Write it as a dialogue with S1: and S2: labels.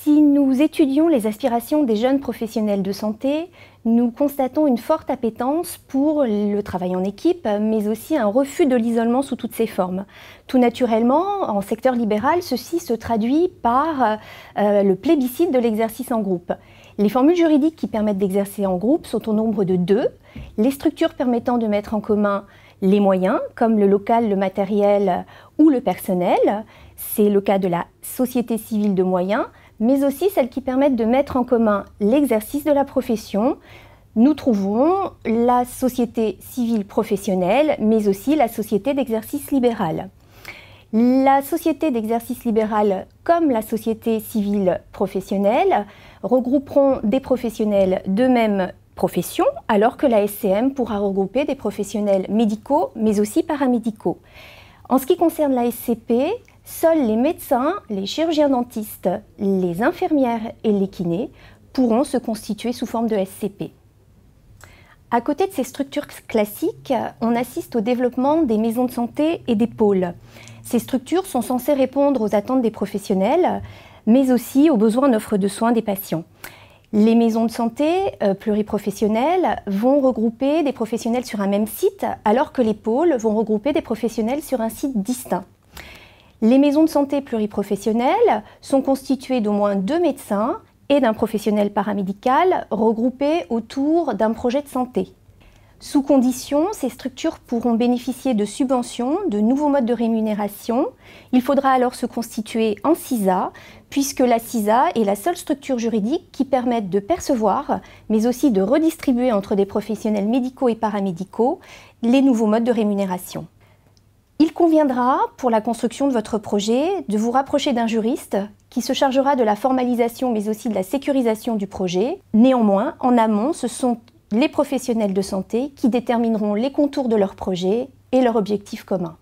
S1: Si nous étudions les aspirations des jeunes professionnels de santé, nous constatons une forte appétence pour le travail en équipe, mais aussi un refus de l'isolement sous toutes ses formes. Tout naturellement, en secteur libéral, ceci se traduit par le plébiscite de l'exercice en groupe. Les formules juridiques qui permettent d'exercer en groupe sont au nombre de 2. Les structures permettant de mettre en commun les moyens, comme le local, le matériel ou le personnel. C'est le cas de la société civile de moyens, mais aussi celles qui permettent de mettre en commun l'exercice de la profession. Nous trouvons la société civile professionnelle, mais aussi la société d'exercice libéral. La société d'exercice libéral, comme la société civile professionnelle, regrouperont des professionnels de même profession, alors que la SCM pourra regrouper des professionnels médicaux, mais aussi paramédicaux. En ce qui concerne la SCP, seuls les médecins, les chirurgiens dentistes, les infirmières et les kinés pourront se constituer sous forme de SCP. À côté de ces structures classiques, on assiste au développement des maisons de santé et des pôles. Ces structures sont censées répondre aux attentes des professionnels, mais aussi aux besoins en offre de soins des patients. Les maisons de santé pluriprofessionnelles vont regrouper des professionnels sur un même site, alors que les pôles vont regrouper des professionnels sur un site distinct. Les maisons de santé pluriprofessionnelles sont constituées d'au moins 2 médecins et d'un professionnel paramédical regroupés autour d'un projet de santé. Sous condition, ces structures pourront bénéficier de subventions, de nouveaux modes de rémunération. Il faudra alors se constituer en CISA, puisque la CISA est la seule structure juridique qui permette de percevoir, mais aussi de redistribuer entre des professionnels médicaux et paramédicaux, les nouveaux modes de rémunération. Il conviendra, pour la construction de votre projet, de vous rapprocher d'un juriste qui se chargera de la formalisation mais aussi de la sécurisation du projet. Néanmoins, en amont, ce sont les professionnels de santé qui détermineront les contours de leur projet et leurs objectifs communs.